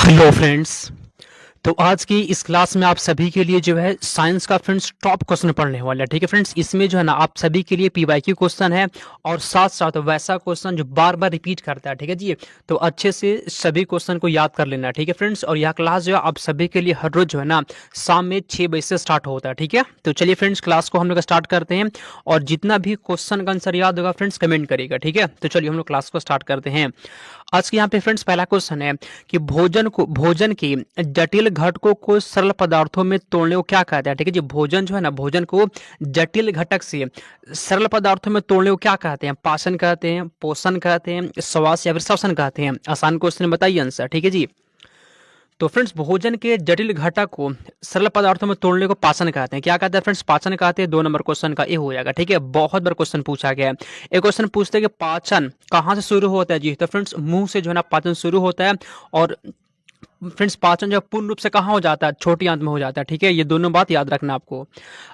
Hello friends. तो आज की इस क्लास में आप सभी के लिए जो है साइंस का फ्रेंड्स टॉप क्वेश्चन पढ़ने वाला है। ठीक है फ्रेंड्स, इसमें जो है ना आप सभी के लिए पीवाईक्यू क्वेश्चन है और साथ साथ वैसा क्वेश्चन जो बार बार रिपीट करता है। ठीक है जी, तो अच्छे से सभी क्वेश्चन को याद कर लेना। ठीक है फ्रेंड्स, और यह क्लास जो है आप सभी के लिए हर रोज जो है ना शाम में 6 बजे से स्टार्ट होता है। ठीक है, तो चलिए फ्रेंड्स क्लास को हम लोग स्टार्ट करते हैं और जितना भी क्वेश्चन का आंसर याद होगा फ्रेंड्स कमेंट करिएगा। ठीक है, तो चलिए हम लोग क्लास को स्टार्ट करते हैं। आज के यहाँ पे फ्रेंड्स पहला क्वेश्चन है कि भोजन की जटिल घटकों को सरल पदार्थों में तोड़ने को क्या कहते हैं। ठीक है जी, भोजन जो है ना, भोजन को जटिल घटक से सरल पदार्थों में तोड़ने को क्या कहते हैं? पाचन कहते हैं, पोषण कहते हैं, श्वास या फिर श्वसन कहते हैं? आसान क्वेश्चन बताइए आंसर। ठीक है जी, तो फ्रेंड्स भोजन के जटिल घटक को सरल पदार्थों में तोड़ने को पाचन कहते हैं। क्या कहते हैं फ्रेंड्स? पाचन कहते हैं। 2 नंबर क्वेश्चन का ये हो जाएगा। ठीक है, बहुत बार क्वेश्चन पूछा गया है। एक क्वेश्चन पूछते हैं कि पाचन कहाँ से शुरू होता है जी, तो फ्रेंड्स मुंह से जो है ना पाचन शुरू होता है। और फ्रेंड्स पाचन जो पूर्ण रूप से कहाँ हो जाता है? छोटी आंत में हो जाता है। ठीक है, ये दोनों बात याद रखना आपको।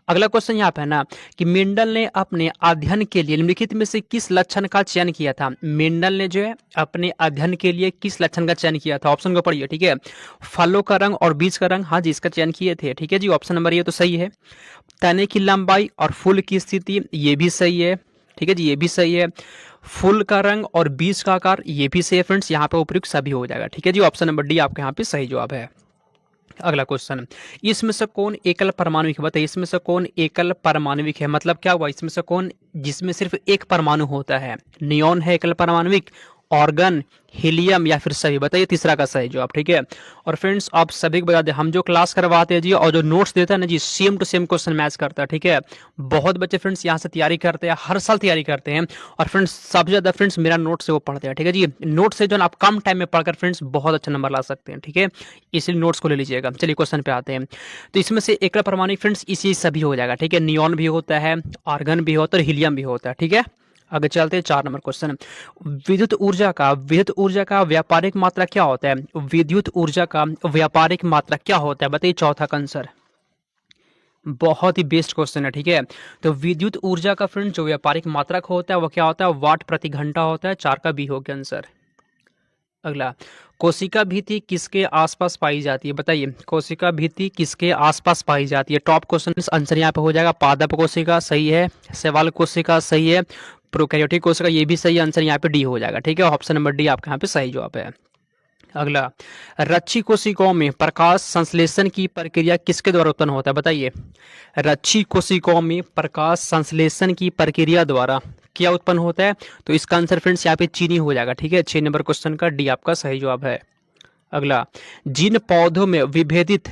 अगला क्वेश्चन यहाँ पे है ना कि मेंडल ने अपने अध्ययन के लिए निम्नलिखित में से किस लक्षण का चयन किया था? मेंडल ने जो है अपने अध्ययन के लिए किस लक्षण का चयन किया था? ऑप्शन को पढ़िए। ठीक है, फलों का रंग और बीज का रंग, हाँ जी इसका चयन किए थे। ठीक है जी, ऑप्शन नंबर ये तो सही है। तने की लंबाई और फूल की स्थिति, ये भी सही है। ठीक है जी, ये भी सही है। फूल का रंग और बीज का आकार, ये भी सही है फ्रेंड्स। यहाँ पे उपयुक्त सभी हो जाएगा। ठीक है जी, ऑप्शन नंबर डी आपके यहाँ पे सही जवाब है। अगला क्वेश्चन, इसमें से कौन एकल परमाणुविक है? बताइए, इसमें से कौन एकल परमाणुविक है? मतलब क्या हुआ? इसमें से कौन जिसमें सिर्फ एक परमाणु होता है? नियॉन है एकल परमाणुविक, ऑर्गन, हीलियम या फिर सभी? बताइए तीसरा का सही जवाब। ठीक है, और फ्रेंड्स आप सभी को बता दें हम जो क्लास करवाते हैं जी और जो नोट्स देता है ना जी, same to same question match करता है। ठीक है, बहुत बच्चे फ्रेंड्स यहाँ से तैयारी करते हैं, हर साल तैयारी करते हैं और फ्रेंड्स सबसे ज्यादा फ्रेंड्स मेरा नोट से वो पढ़ते हैं। ठीक है जी, नोट से जो है आप कम टाइम में पढ़कर फ्रेंड्स बहुत अच्छा नंबर ला सकते हैं। ठीक है, इसलिए नोट्स को ले लीजिएगा। चलिए क्वेश्चन पे आते हैं। तो इसमें से एकल परमाणु फ्रेंड्स इसी सभी हो जाएगा। ठीक है, नियॉन भी होता है, आर्गन भी होता है और हीलियम भी होता है। ठीक है, आगे चलते हैं 4 नंबर क्वेश्चन। विद्युत ऊर्जा का व्यापारिक मात्रा क्या होता है? विद्युत ऊर्जा का व्यापारिक मात्रा क्या होता है? बताइए चौथा का आंसर। बहुत ही बेस्ट क्वेश्चन है। ठीक है, तो विद्युत ऊर्जा का फ्रेंड जो व्यापारिक मात्रक होता है वो क्या होता है? वाट प्रति घंटा होता है। 4 का बी हो गया आंसर। अगला, कोशिका भित्ति किसके आसपास पाई जाती है? बताइए कोशिका भित्ति किसके आसपास पाई जाती है? टॉप क्वेश्चन, आंसर यहाँ पे हो जाएगा पादप कोशिका सही है, शैवाल कोशिका सही है, प्रोकैरियोटिक कोशिका ये भी सही है। आंसर यहाँ पे डी हो जाएगा। ठीक है, ऑप्शन नंबर डी आपके यहाँ पे सही जवाब है। अगला, रच्छी कोशिकाओं में प्रकाश संश्लेषण की प्रक्रिया किसके द्वारा उत्पन्न होता है? बताइए रच्छी कोशिकाओं में प्रकाश संश्लेषण की प्रक्रिया द्वारा क्या उत्पन्न होता है? तो इसका आंसर फ्रेंड्स यहाँ पे चीनी हो जाएगा। ठीक है, 6 नंबर क्वेश्चन का डी आपका सही जवाब है। अगला, जिन पौधों में विभेदित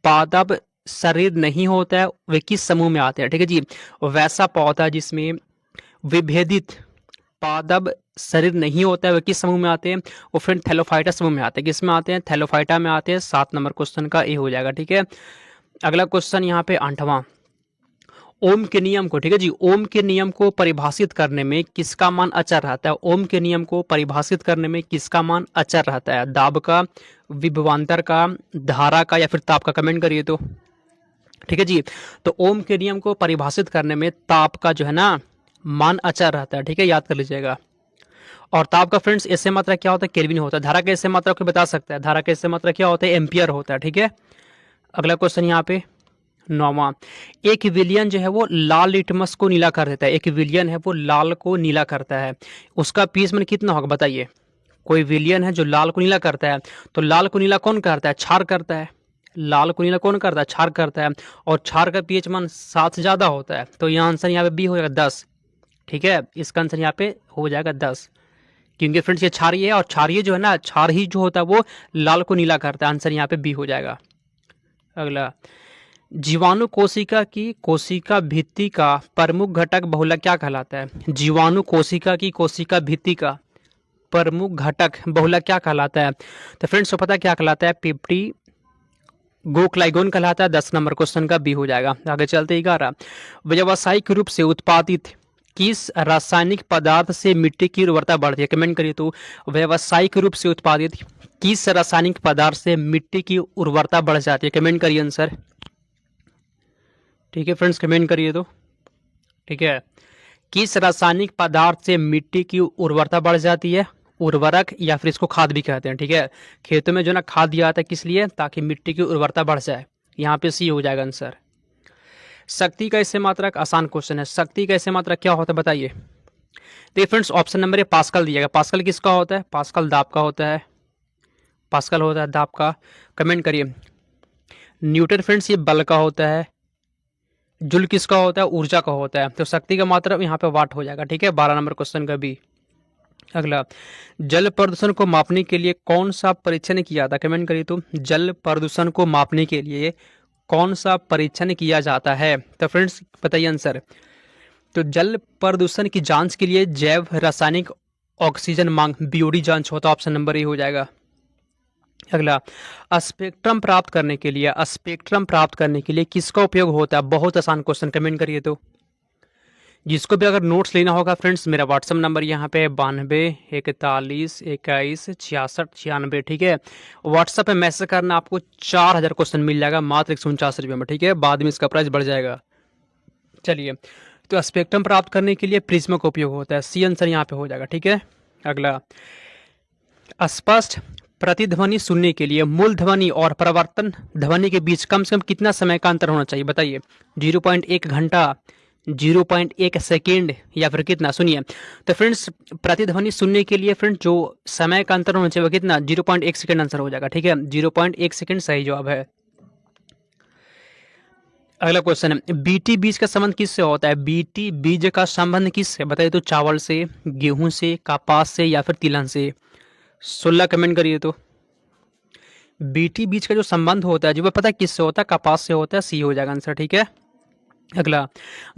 पादप शरीर नहीं होता है वे किस समूह में आते हैं? ठीक है जी, वैसा पौधा जिसमें विभेदित पादप शरीर नहीं होता है वे किस समूह में आते हैं? वो फ्रेंड थैलोफाइटा समूह में आते हैं। किस में आते हैं? थैलोफाइटा में आते हैं। 7 नंबर क्वेश्चन का ए हो जाएगा। ठीक है, अगला क्वेश्चन यहाँ पे 8वां, ओम के नियम को, ठीक है जी, ओम के नियम को परिभाषित करने में किसका मान अचर रहता है? ओम के नियम को परिभाषित करने में किसका मान अचर रहता है? दाब का, विभवांतर का, धारा का या फिर ताप का? कमेंट करिए तो। ठीक है जी, तो ओम के नियम को परिभाषित करने में ताप का जो है ना मान अचर रहता है। ठीक है, याद कर लीजिएगा। और ताप का फ्रेंड्स ऐसे मात्रा क्या होता है? केल्विन होता है। धारा का ऐसे मात्रा को बता सकता है, धारा का ऐसे मात्रा क्या होता है? एम्पियर होता है। ठीक है, अगला क्वेश्चन यहाँ पे 9वां, एक विलियन जो है वो लाल लिटमस को नीला कर देता है। एक विलियन है वो लाल को नीला करता है, उसका पीएच मान कितना होगा? बताइए, कोई विलियन है जो लाल को नीला करता है, तो लाल को नीला कौन करता है? क्षार करता है। लाल को नीला कौन करता है? क्षार करता है, और क्षार का पीएच मान 7 से ज्यादा होता है। तो यहाँ आंसर यहाँ पे बी हो जाएगा 10। ठीक है, इसका आंसर यहाँ पे हो जाएगा 10, क्योंकि फ्रेंड्स ये क्षारीय है और क्षारीय जो है ना, क्षार ही जो होता है वो लाल को नीला करता है। आंसर यहाँ पे बी हो जाएगा। अगला, जीवाणु कोशिका की कोशिका भित्ति का प्रमुख घटक बहुलक क्या कहलाता है? जीवाणु कोशिका की कोशिका भित्ति का प्रमुख घटक बहुलक क्या कहलाता है? तो फ्रेंड्स को पता क्या कहलाता है? पेप्टी गोक्लाइगोन कहलाता है। 10 नंबर क्वेश्चन का बी हो जाएगा। आगे चलते 11, व्यावसायिक रूप से उत्पादित किस रासायनिक पदार्थ से मिट्टी की उर्वरता बढ़ती है? कमेंट करिए तो। व्यावसायिक रूप से उत्पादित किस रासायनिक पदार्थ से मिट्टी की उर्वरता बढ़ जाती है? कमेंट करिए आंसर। ठीक है फ्रेंड्स, कमेंट करिए तो। ठीक है, किस रासायनिक पदार्थ से मिट्टी की उर्वरता बढ़ जाती है? उर्वरक या फिर इसको खाद भी कहते हैं, ठीक है। खेतों में जो ना खाद दिया जाता है किस लिए, ताकि मिट्टी की उर्वरता बढ़ जाए। यहाँ पे सी हो जाएगा आंसर। शक्ति का इससे मात्रक, आसान क्वेश्चन है। शक्ति का इससे मात्रक क्या होता है बताइए। देखिए friends, option number A pascal दिया गया। पास्कल किसका होता है, पास्कल दाब का होता है, पास्कल होता है दाब का। कमेंट करिए। न्यूटन फ्रेंड्स ये बल का होता है। जूल किसका होता है, ऊर्जा का होता है। तो शक्ति का मात्रक यहाँ पे वाट हो जाएगा, ठीक है। 12 नंबर क्वेश्चन का भी। अगला, जल प्रदूषण को मापने के लिए कौन सा परीक्षण किया जाता है, कमेंट करिए। तो जल प्रदूषण को मापने के लिए कौन सा परीक्षण किया जाता है, तो फ्रेंड्स बताइए आंसर। तो जल प्रदूषण की जांच के लिए जैव रासायनिक ऑक्सीजन मांग बीओडी जांच होता है, ऑप्शन नंबर ए हो जाएगा। अगला, स्पेक्ट्रम प्राप्त करने के लिए, स्पेक्ट्रम प्राप्त करने के लिए किसका उपयोग होता है, बहुत आसान क्वेश्चन, कमेंट करिए। तो जिसको भी अगर नोट्स लेना होगा फ्रेंड्स, मेरा व्हाट्सअप नंबर यहाँ पे 92 41 21 66 96, ठीक है। व्हाट्सअप पे मैसेज करना, आपको 4000 क्वेश्चन मिल जाएगा मात्र 149 रुपये में, ठीक है। बाद में इसका प्राइस बढ़ जाएगा। चलिए, तो स्पेक्ट्रम प्राप्त करने के लिए प्रिज्म का उपयोग होता है, सी आंसर यहाँ पे हो जाएगा, ठीक है। अगला, स्पष्ट प्रतिध्वनि सुनने के लिए मूल ध्वनि और प्रवर्तन ध्वनि के बीच कम से कम कितना समय का अंतर होना चाहिए बताइए। 0.1 घंटा, 0.1 सेकेंड, या फिर कितना, सुनिए। तो फ्रेंड्स, प्रतिध्वनि सुनने के लिए फ्रेंड्स जो समय का अंतर होना चाहिए वो कितना, 0.1 सेकेंड आंसर हो जाएगा, ठीक है। 0.1 सेकेंड सही जवाब है। अगला क्वेश्चन है, बीटी बीज का संबंध किससे होता है, बीटी बीज का संबंध किससे बताइए। तो चावल से, गेहूं से, कपास से, या फिर तिलहन से। 16 कमेंट करिए। तो बीटी बीज का जो संबंध होता है जो वो पता है किससे होता है, कपास से होता है, सी हो जाएगा आंसर, ठीक है। अगला,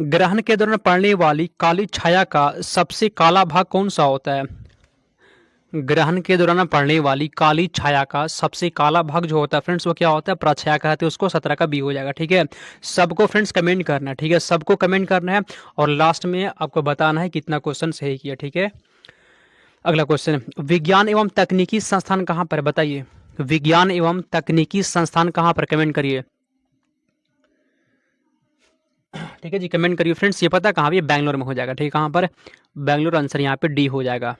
ग्रहण के दौरान पड़ने वाली काली छाया का सबसे काला भाग कौन सा होता है, ग्रहण के दौरान पड़ने वाली काली छाया का सबसे काला भाग जो होता है फ्रेंड्स वो क्या होता है, प्रछाया कहते हैं उसको। 17 का बी हो जाएगा, ठीक है। सबको फ्रेंड्स कमेंट करना है, ठीक है, सबको कमेंट करना है और लास्ट में आपको बताना है कितना क्वेश्चन सही किया, ठीक है। अगला क्वेश्चन, विज्ञान एवं तकनीकी संस्थान कहाँ पर बताइए, विज्ञान एवं तकनीकी संस्थान कहाँ पर, कमेंट करिए, ठीक है जी, कमेंट करिए फ्रेंड्स। ये पता कहाँ पे, बैंगलोर में हो जाएगा, ठीक है। कहाँ पर, बैंगलोर, आंसर यहाँ पे डी हो जाएगा।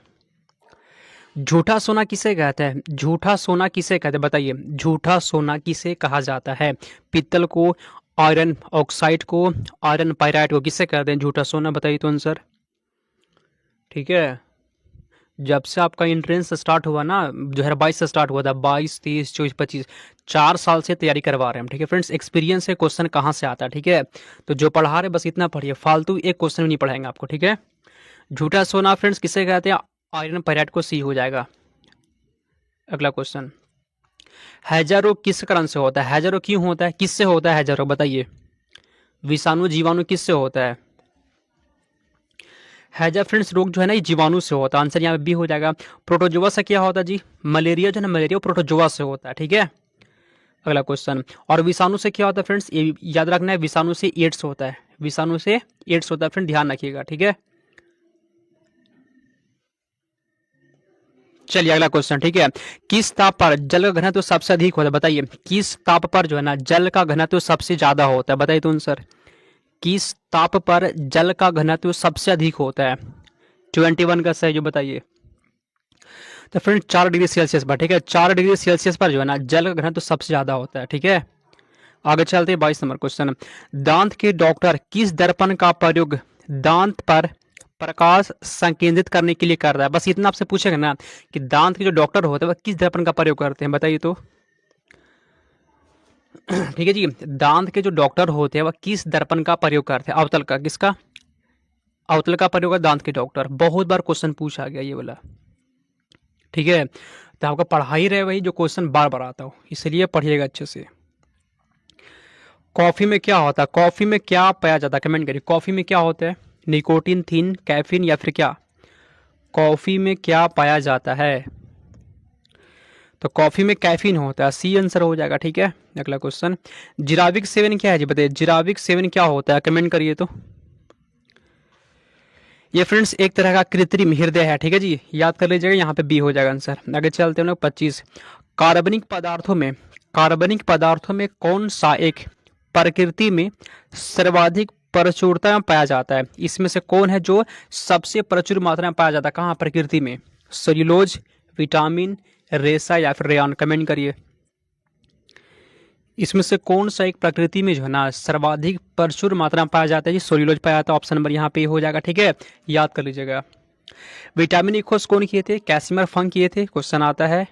झूठा सोना किसे कहते हैं, झूठा सोना किसे कहते हैं बताइए, झूठा सोना किसे कहा जाता है, पीतल को, आयरन ऑक्साइड को, आयरन पाइराइट को, किसे कहते हैं झूठा सोना बताइए तो आंसर, ठीक है। जब से आपका एंट्रेंस स्टार्ट हुआ ना 2022 से स्टार्ट हुआ था, 22 23 24 25, 4 साल से तैयारी करवा रहे हैं हम, ठीक है फ्रेंड्स। एक्सपीरियंस है, क्वेश्चन कहाँ से आता है, ठीक है। तो जो पढ़ा रहे बस इतना पढ़िए, फालतू एक क्वेश्चन भी नहीं पढ़ाएंगे आपको, ठीक है। झूठा सोना फ्रेंड्स किसे कहते हैं, आयरन पाइराइट को, सी हो जाएगा। अगला क्वेश्चन, हैजा रोग किस कारण से होता है, हैजा रोग क्यों होता है, किससे होता है हैजा रोग बताइए, विषाणु जीवाणु किससे होता है, हैजा फ्रेंड्स रोग जो है ना ये जीवाणु से होता है, आंसर यहाँ पे बी हो जाएगा। प्रोटोजोआ से क्या होता है जी, मलेरिया जो है ना, मलेरिया प्रोटोजोआ से होता है, ठीक है। अगला क्वेश्चन, और विषाणु से क्या होता है फ्रेंड्स, ये याद रखना है, विषाणु से एड्स होता है, विषाणु से एड्स होता है फ्रेंड, ध्यान रखिएगा, ठीक है। चलिए अगला क्वेश्चन, ठीक है। किस ताप पर जल का घनत्व सबसे अधिक होता है बताइए, किस ताप पर जो है ना जल का घनत्व सबसे ज्यादा होता है बताइए तो आंसर, किस ताप पर जल का घनत्व सबसे अधिक होता है, 21 का सही जो बताइए। तो फ्रेंड 4 डिग्री सेल्सियस पर, ठीक है, 4 डिग्री सेल्सियस पर जो है ना जल का घनत्व सबसे ज्यादा होता है, ठीक है। आगे चलते हैं 22 नंबर क्वेश्चन, दांत के डॉक्टर किस दर्पण का प्रयोग दांत पर प्रकाश संकेंद्रित करने के लिए कर रहा है, बस इतना आपसे पूछेगा ना कि दांत के जो डॉक्टर होते हैं वह किस दर्पण का प्रयोग करते हैं बताइए तो, ठीक है जी। दांत के जो डॉक्टर होते हैं वह किस दर्पण का प्रयोग करते हैं, अवतल का, किसका, अवतल का प्रयोग है दांत के डॉक्टर। बहुत बार क्वेश्चन पूछा गया ये वाला, ठीक है। तो आपका पढ़ा ही रहे वही जो क्वेश्चन बार बार आता हो, इसलिए पढ़िएगा अच्छे से। कॉफी में क्या होता है, कॉफी में क्या पाया जाता है, कमेंट करिए, कॉफी में क्या होता है, निकोटीन, थीन, कैफीन, या फिर क्या, कॉफी में क्या पाया जाता है, तो कॉफी में कैफीन होता है, सी आंसर हो जाएगा, ठीक है। अगला क्वेश्चन, जिराविक सेवन क्या है जी बताइए, जिराविक सेवन क्या होता है, कमेंट करिए तो। ये फ्रेंड्स एक तरह का कृत्रिम हृदय है, ठीक है जी, याद कर लीजिएगा, यहाँ पे बी हो जाएगा आंसर। आगे चलते हैं लोग 25, कार्बनिक पदार्थों में कौन सा एक प्रकृति में सर्वाधिक प्रचुरता में पाया जाता है, इसमें से कौन है जो सबसे प्रचुर मात्रा में पाया जाता है, कहाँ, प्रकृति में, सेल्यूलोज, विटामिन, रेशा या फिर रेयॉन, कमेंट करिए। इसमें से कौन सा एक प्रकृति में जो है ना सर्वाधिक प्रचुर मात्रा में पाया जाता है जी? सेल्यूलोज पाया जाता है। ऑप्शन नंबर यहाँ पे हो जाएगा, ठीक है, याद कर लीजिएगा। विटामिन ई खोज कौन किए थे? कैसिमर फंक किए थे। क्वेश्चन आता है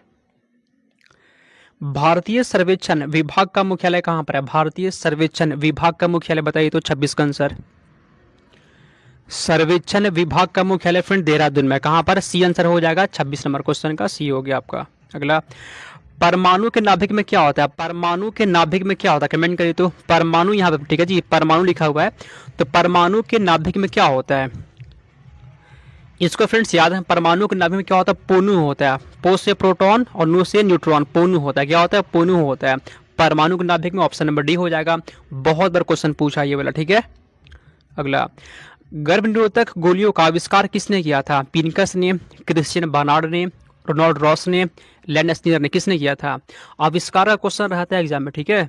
भारतीय सर्वेक्षण विभाग का मुख्यालय कहाँ पर है? भारतीय सर्वेक्षण विभाग का मुख्यालय बताइए तो 26 का आंसर। सर्वेक्षण विभाग का मुख्यालय फ्रेंड देहरादून में। कहाँ पर? सी आंसर हो जाएगा 26 नंबर क्वेश्चन का, सी हो गया आपका। अगला, परमाणु के नाभिक में क्या होता है? परमाणु के नाभिक में क्या होता है? कमेंट करिए तो। परमाणु यहाँ पे, ठीक है जी, परमाणु लिखा हुआ है, तो परमाणु के नाभिक में क्या होता है? इसको फ्रेंड्स याद है, परमाणु के नाभिक में क्या होता है? पोनु होता है। पो से प्रोटॉन और नु से न्यूट्रॉन, पोनु होता है। क्या होता है? पोनु होता है परमाणु के नाभिक में। ऑप्शन नंबर डी हो जाएगा। बहुत बार क्वेश्चन पूछा ये वाला, ठीक है। अगला, गर्भ निरोधक गोलियों का आविष्कार किसने किया था? पिनकस ने, क्रिश्चियन बार्नार्ड ने, रोनाल्ड रॉस ने, लैंडस्टीनर ने, किसने किया था? आविष्कार का क्वेश्चन रहता है एग्जाम में, ठीक है।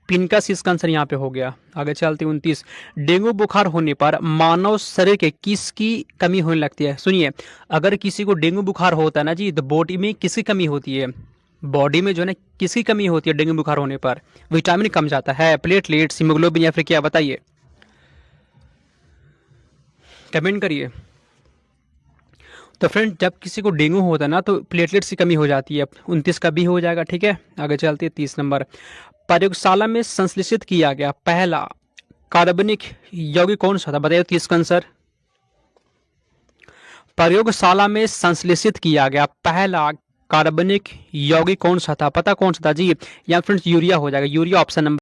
पिनकस इसका आंसर यहाँ पे हो गया। आगे चलते 29, डेंगू बुखार होने पर मानव शरीर के किसकी कमी होने लगती है? सुनिए, अगर किसी को डेंगू बुखार होता है ना जी, तो बॉडी में किसकी कमी होती है? बॉडी में जो है ना किसकी कमी होती है डेंगू बुखार होने पर? विटामिन कम जाता है, प्लेटलेट्स, हीमोग्लोबिन या फिर क्या? बताइए, कमेंट करिए। तो फ्रेंड, जब किसी को डेंगू होता है ना तो प्लेटलेट्स की कमी हो जाती है। 29 का भी हो जाएगा, ठीक है। आगे चलते हैं 30 नंबर, प्रयोगशाला में संश्लेषित किया गया पहला कार्बनिक यौगिक कौन सा था? बताइए 30 का आंसर। प्रयोगशाला में संश्लेषित किया गया पहला कार्बनिक यौगिक कौन सा था? पता कौन सा था जी? या फ्रेंड्स यूरिया हो जाएगा, यूरिया ऑप्शन नंबर